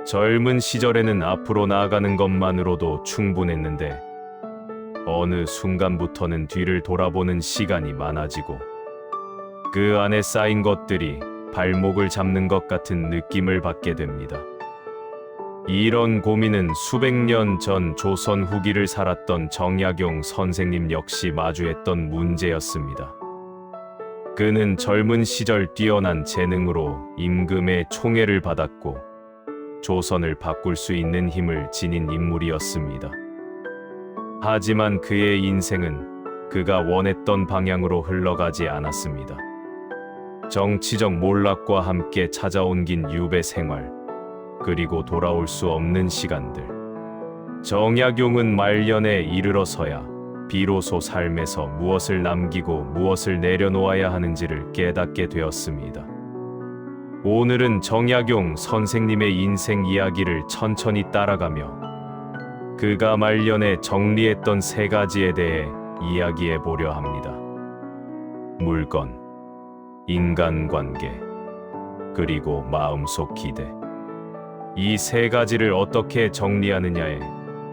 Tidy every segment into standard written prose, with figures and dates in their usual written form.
젊은 시절에는 앞으로 나아가는 것만으로도 충분했는데 어느 순간부터는 뒤를 돌아보는 시간이 많아지고 그 안에 쌓인 것들이 발목을 잡는 것 같은 느낌을 받게 됩니다. 이런 고민은 수백 년 전 조선 후기를 살았던 정약용 선생님 역시 마주했던 문제였습니다. 그는 젊은 시절 뛰어난 재능으로 임금의 총애를 받았고 조선을 바꿀 수 있는 힘을 지닌 인물이었습니다. 하지만 그의 인생은 그가 원했던 방향으로 흘러가지 않았습니다. 정치적 몰락과 함께 찾아온 긴 유배 생활, 그리고 돌아올 수 없는 시간들. 정약용은 말년에 이르러서야 비로소 삶에서 무엇을 남기고 무엇을 내려놓아야 하는지를 깨닫게 되었습니다. 오늘은 정약용 선생님의 인생 이야기를 천천히 따라가며 그가 말년에 정리했던 세 가지에 대해 이야기해 보려 합니다. 물건, 인간관계, 그리고 마음속 기대. 이 세 가지를 어떻게 정리하느냐에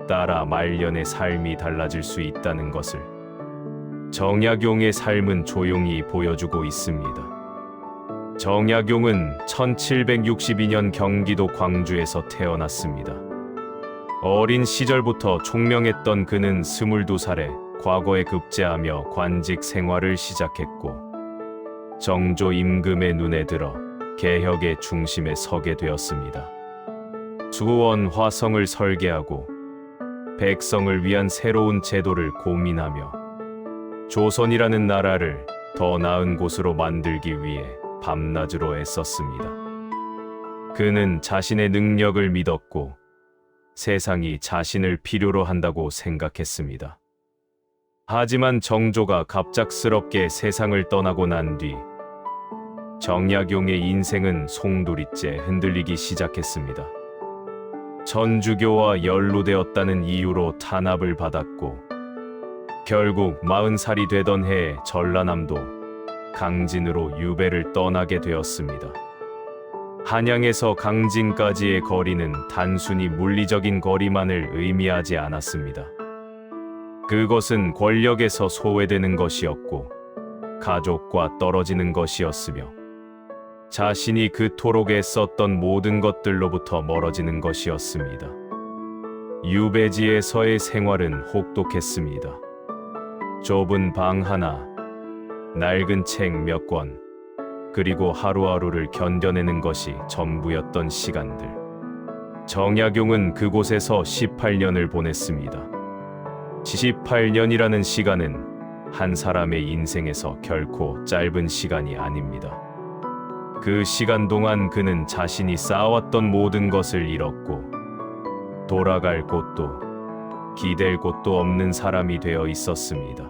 따라 말년의 삶이 달라질 수 있다는 것을 정약용의 삶은 조용히 보여주고 있습니다. 정약용은 1762년 경기도 광주에서 태어났습니다. 어린 시절부터 총명했던 그는 22살에 과거에 급제하며 관직 생활을 시작했고 정조 임금의 눈에 들어 개혁의 중심에 서게 되었습니다. 수원 화성을 설계하고 백성을 위한 새로운 제도를 고민하며 조선이라는 나라를 더 나은 곳으로 만들기 위해 밤낮으로 애썼습니다. 그는 자신의 능력을 믿었고 세상이 자신을 필요로 한다고 생각했습니다. 하지만 정조가 갑작스럽게 세상을 떠나고 난 뒤 정약용의 인생은 송두리째 흔들리기 시작했습니다. 천주교와 연루되었다는 이유로 탄압을 받았고 결국 40살이 되던 해에 전라남도 강진으로 유배를 떠나게 되었습니다. 한양에서 강진까지의 거리는 단순히 물리적인 거리만을 의미하지 않았습니다. 그것은 권력에서 소외되는 것이었고 가족과 떨어지는 것이었으며 자신이 그토록 애썼던 모든 것들로부터 멀어지는 것이었습니다. 유배지에서의 생활은 혹독했습니다. 좁은 방 하나, 낡은 책 몇 권, 그리고 하루하루를 견뎌내는 것이 전부였던 시간들. 정약용은 그곳에서 18년을 보냈습니다. 18년이라는 시간은 한 사람의 인생에서 결코 짧은 시간이 아닙니다. 그 시간 동안 그는 자신이 쌓아왔던 모든 것을 잃었고 돌아갈 곳도 기댈 곳도 없는 사람이 되어 있었습니다.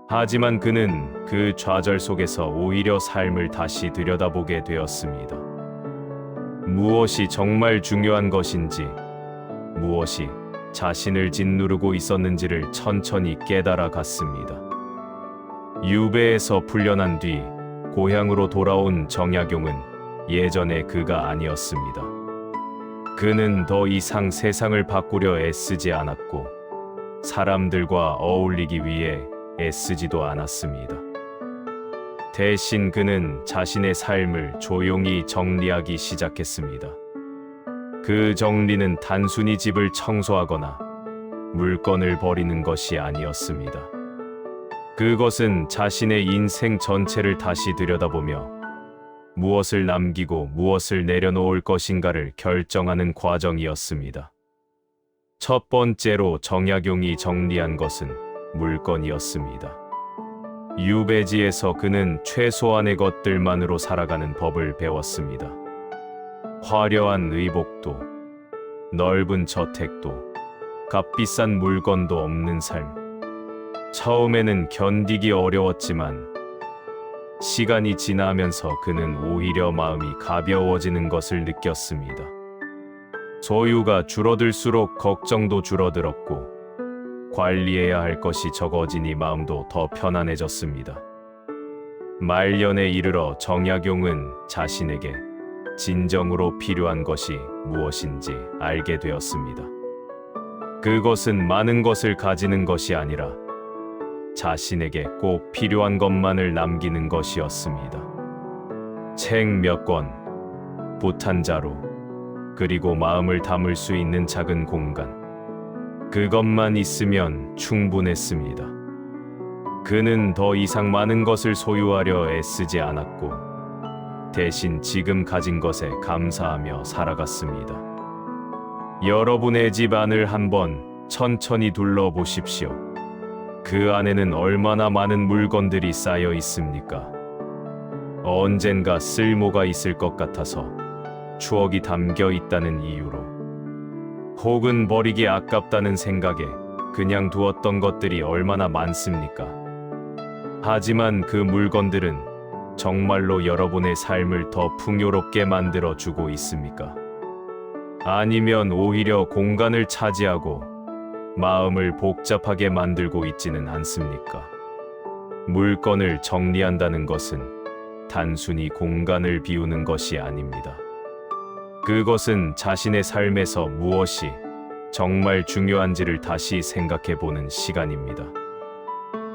하지만 그는 그 좌절 속에서 오히려 삶을 다시 들여다보게 되었습니다. 무엇이 정말 중요한 것인지, 무엇이 자신을 짓누르고 있었는지를 천천히 깨달아 갔습니다. 유배에서 풀려난 뒤 고향으로 돌아온 정약용은 예전의 그가 아니었습니다. 그는 더 이상 세상을 바꾸려 애쓰지 않았고 사람들과 어울리기 위해 애쓰지도 않았습니다. 대신 그는 자신의 삶을 조용히 정리하기 시작했습니다. 그 정리는 단순히 집을 청소하거나 물건을 버리는 것이 아니었습니다. 그것은 자신의 인생 전체를 다시 들여다보며 무엇을 남기고 무엇을 내려놓을 것인가를 결정하는 과정이었습니다. 첫 번째로 정약용이 정리한 것은 물건이었습니다. 유배지에서 그는 최소한의 것들만으로 살아가는 법을 배웠습니다. 화려한 의복도, 넓은 저택도, 값비싼 물건도 없는 삶. 처음에는 견디기 어려웠지만 시간이 지나면서 그는 오히려 마음이 가벼워지는 것을 느꼈습니다. 소유가 줄어들수록 걱정도 줄어들었고 관리해야 할 것이 적어지니 마음도 더 편안해졌습니다. 말년에 이르러 정약용은 자신에게 진정으로 필요한 것이 무엇인지 알게 되었습니다. 그것은 많은 것을 가지는 것이 아니라 자신에게 꼭 필요한 것만을 남기는 것이었습니다. 책 몇 권, 붓 한 자루, 그리고 마음을 담을 수 있는 작은 공간. 그것만 있으면 충분했습니다. 그는 더 이상 많은 것을 소유하려 애쓰지 않았고, 대신 지금 가진 것에 감사하며 살아갔습니다. 여러분의 집 안을 한번 천천히 둘러보십시오. 그 안에는 얼마나 많은 물건들이 쌓여 있습니까? 언젠가 쓸모가 있을 것 같아서 추억이 담겨 있다는 이유로, 혹은 버리기 아깝다는 생각에 그냥 두었던 것들이 얼마나 많습니까? 하지만 그 물건들은 정말로 여러분의 삶을 더 풍요롭게 만들어 주고 있습니까? 아니면 오히려 공간을 차지하고 마음을 복잡하게 만들고 있지는 않습니까? 물건을 정리한다는 것은 단순히 공간을 비우는 것이 아닙니다. 그것은 자신의 삶에서 무엇이 정말 중요한지를 다시 생각해 보는 시간입니다.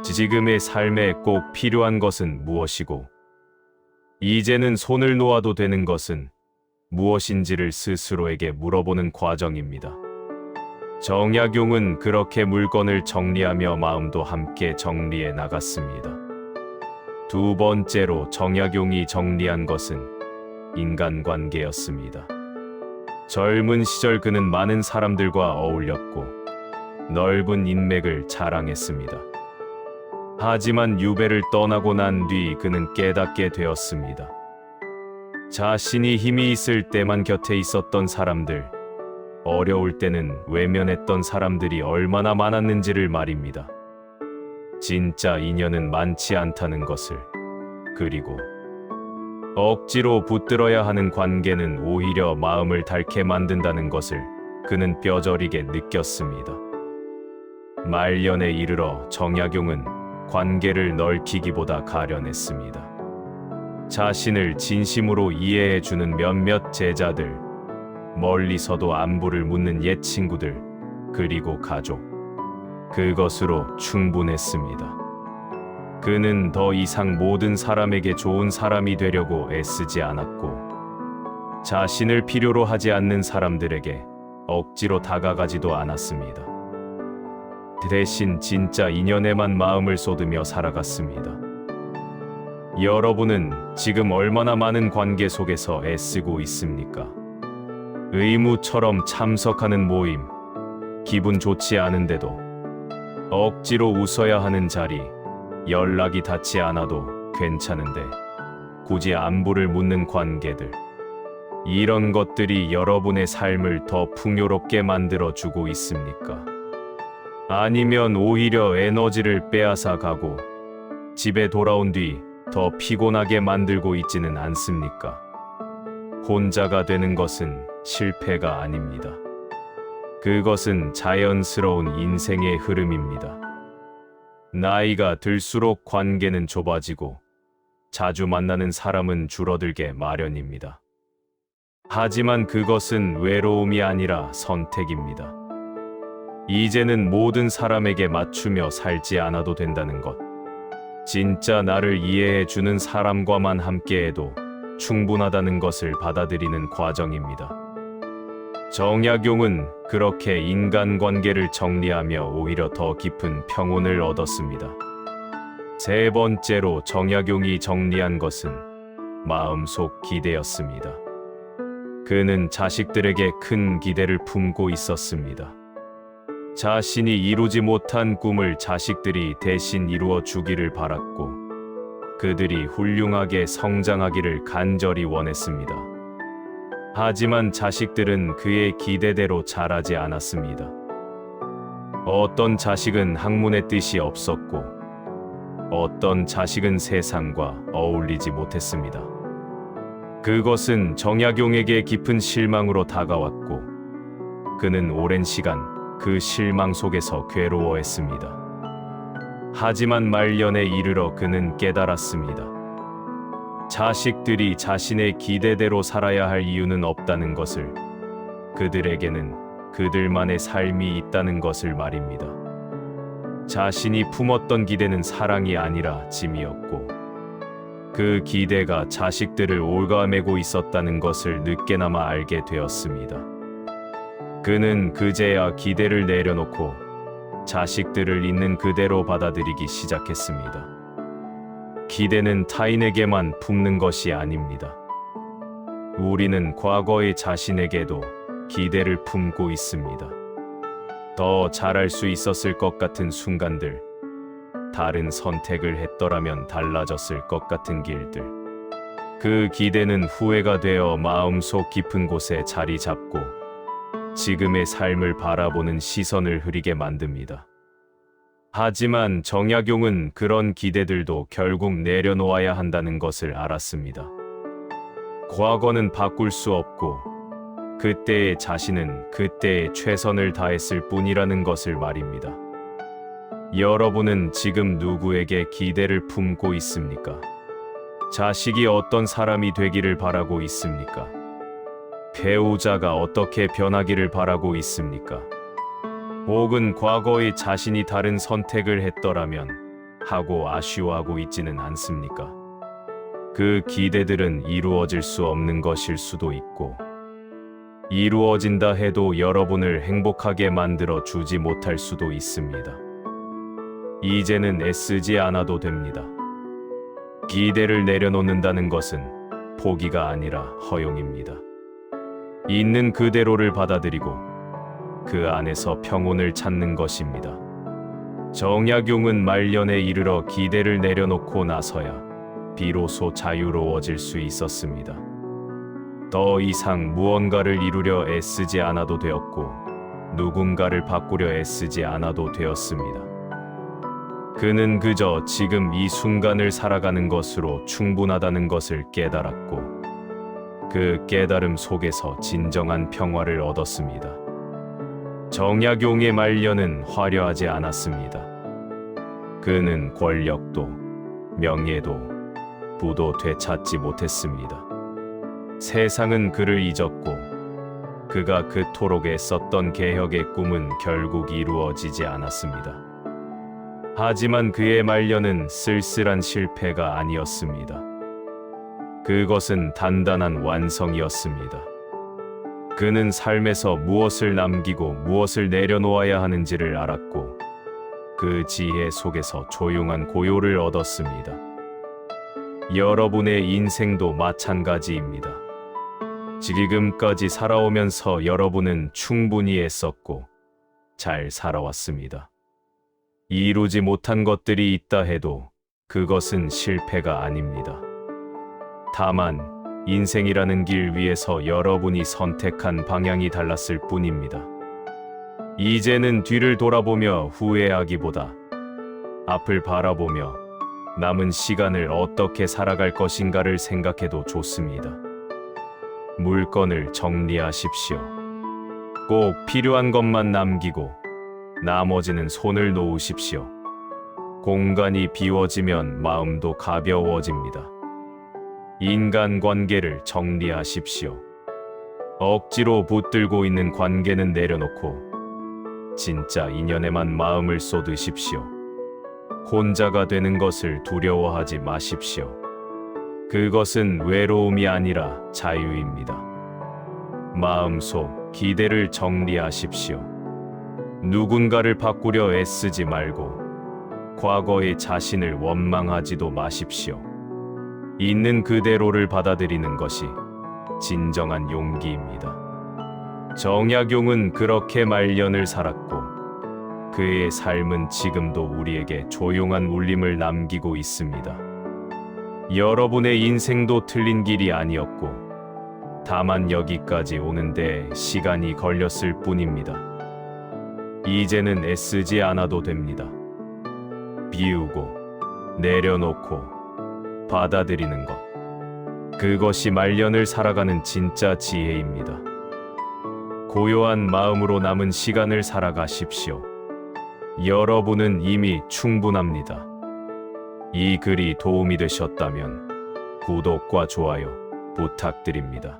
지금의 삶에 꼭 필요한 것은 무엇이고, 이제는 손을 놓아도 되는 것은 무엇인지를 스스로에게 물어보는 과정입니다. 정약용은 그렇게 물건을 정리하며 마음도 함께 정리해 나갔습니다. 두 번째로 정약용이 정리한 것은 인간관계였습니다. 젊은 시절 그는 많은 사람들과 어울렸고 넓은 인맥을 자랑했습니다. 하지만 유배를 떠나고 난 뒤 그는 깨닫게 되었습니다. 자신이 힘이 있을 때만 곁에 있었던 사람들, 어려울 때는 외면했던 사람들이 얼마나 많았는지를 말입니다. 진짜 인연은 많지 않다는 것을, 그리고 억지로 붙들어야 하는 관계는 오히려 마음을 닳게 만든다는 것을 그는 뼈저리게 느꼈습니다. 말년에 이르러 정약용은 관계를 넓히기보다 가련했습니다. 자신을 진심으로 이해해주는 몇몇 제자들, 멀리서도 안부를 묻는 옛 친구들, 그리고 가족, 그것으로 충분했습니다. 그는 더 이상 모든 사람에게 좋은 사람이 되려고 애쓰지 않았고, 자신을 필요로 하지 않는 사람들에게 억지로 다가가지도 않았습니다. 대신 진짜 인연에만 마음을 쏟으며 살아갔습니다. 여러분은 지금 얼마나 많은 관계 속에서 애쓰고 있습니까? 의무처럼 참석하는 모임, 기분 좋지 않은데도 억지로 웃어야 하는 자리, 연락이 닿지 않아도 괜찮은데 굳이 안부를 묻는 관계들, 이런 것들이 여러분의 삶을 더 풍요롭게 만들어주고 있습니까? 아니면 오히려 에너지를 빼앗아 가고 집에 돌아온 뒤 더 피곤하게 만들고 있지는 않습니까? 혼자가 되는 것은 실패가 아닙니다. 그것은 자연스러운 인생의 흐름입니다. 나이가 들수록 관계는 좁아지고 자주 만나는 사람은 줄어들게 마련입니다. 하지만 그것은 외로움이 아니라 선택입니다. 이제는 모든 사람에게 맞추며 살지 않아도 된다는 것, 진짜 나를 이해해 주는 사람과만 함께해도 충분하다는 것을 받아들이는 과정입니다. 정약용은 그렇게 인간관계를 정리하며 오히려 더 깊은 평온을 얻었습니다. 세 번째로 정약용이 정리한 것은 마음속 기대였습니다. 그는 자식들에게 큰 기대를 품고 있었습니다. 자신이 이루지 못한 꿈을 자식들이 대신 이루어 주기를 바랐고, 그들이 훌륭하게 성장하기를 간절히 원했습니다. 하지만 자식들은 그의 기대대로 자라지 않았습니다. 어떤 자식은 학문의 뜻이 없었고, 어떤 자식은 세상과 어울리지 못했습니다. 그것은 정약용에게 깊은 실망으로 다가왔고, 그는 오랜 시간 그 실망 속에서 괴로워했습니다. 하지만 말년에 이르러 그는 깨달았습니다. 자식들이 자신의 기대대로 살아야 할 이유는 없다는 것을, 그들에게는 그들만의 삶이 있다는 것을 말입니다. 자신이 품었던 기대는 사랑이 아니라 짐이었고, 그 기대가 자식들을 올가매고 있었다는 것을 늦게나마 알게 되었습니다. 그는 그제야 기대를 내려놓고 자식들을 있는 그대로 받아들이기 시작했습니다. 기대는 타인에게만 품는 것이 아닙니다. 우리는 과거의 자신에게도 기대를 품고 있습니다. 더 잘할 수 있었을 것 같은 순간들, 다른 선택을 했더라면 달라졌을 것 같은 길들. 그 기대는 후회가 되어 마음속 깊은 곳에 자리 잡고 지금의 삶을 바라보는 시선을 흐리게 만듭니다. 하지만 정약용은 그런 기대들도 결국 내려놓아야 한다는 것을 알았습니다. 과거는 바꿀 수 없고 그때의 자신은 그때의 최선을 다했을 뿐이라는 것을 말입니다. 여러분은 지금 누구에게 기대를 품고 있습니까? 자식이 어떤 사람이 되기를 바라고 있습니까? 배우자가 어떻게 변하기를 바라고 있습니까? 혹은 과거의 자신이 다른 선택을 했더라면 하고 아쉬워하고 있지는 않습니까? 그 기대들은 이루어질 수 없는 것일 수도 있고, 이루어진다 해도 여러분을 행복하게 만들어 주지 못할 수도 있습니다. 이제는 애쓰지 않아도 됩니다. 기대를 내려놓는다는 것은 포기가 아니라 허용입니다. 있는 그대로를 받아들이고 그 안에서 평온을 찾는 것입니다. 정약용은 말년에 이르러 기대를 내려놓고 나서야 비로소 자유로워질 수 있었습니다. 더 이상 무언가를 이루려 애쓰지 않아도 되었고, 누군가를 바꾸려 애쓰지 않아도 되었습니다. 그는 그저 지금 이 순간을 살아가는 것으로 충분하다는 것을 깨달았고, 그 깨달음 속에서 진정한 평화를 얻었습니다. 정약용의 말년은 화려하지 않았습니다. 그는 권력도, 명예도, 부도 되찾지 못했습니다. 세상은 그를 잊었고, 그가 그토록 애썼던 개혁의 꿈은 결국 이루어지지 않았습니다. 하지만 그의 말년은 쓸쓸한 실패가 아니었습니다. 그것은 단단한 완성이었습니다. 그는 삶에서 무엇을 남기고 무엇을 내려놓아야 하는지를 알았고, 그 지혜 속에서 조용한 고요를 얻었습니다. 여러분의 인생도 마찬가지입니다. 지금까지 살아오면서 여러분은 충분히 애썼고 잘 살아왔습니다. 이루지 못한 것들이 있다 해도 그것은 실패가 아닙니다. 다만 인생이라는 길 위에서 여러분이 선택한 방향이 달랐을 뿐입니다. 이제는 뒤를 돌아보며 후회하기보다 앞을 바라보며 남은 시간을 어떻게 살아갈 것인가를 생각해도 좋습니다. 물건을 정리하십시오. 꼭 필요한 것만 남기고 나머지는 손을 놓으십시오. 공간이 비워지면 마음도 가벼워집니다. 인간관계를 정리하십시오. 억지로 붙들고 있는 관계는 내려놓고 진짜 인연에만 마음을 쏟으십시오. 혼자가 되는 것을 두려워하지 마십시오. 그것은 외로움이 아니라 자유입니다. 마음속 기대를 정리하십시오. 누군가를 바꾸려 애쓰지 말고 과거의 자신을 원망하지도 마십시오. 있는 그대로를 받아들이는 것이 진정한 용기입니다. 정약용은 그렇게 말년을 살았고 그의 삶은 지금도 우리에게 조용한 울림을 남기고 있습니다. 여러분의 인생도 틀린 길이 아니었고 다만 여기까지 오는데 시간이 걸렸을 뿐입니다. 이제는 애쓰지 않아도 됩니다. 비우고 내려놓고 받아들이는 것, 그것이 말년을 살아가는 진짜 지혜입니다. 고요한 마음으로 남은 시간을 살아가십시오. 여러분은 이미 충분합니다. 이 글이 도움이 되셨다면 구독과 좋아요 부탁드립니다.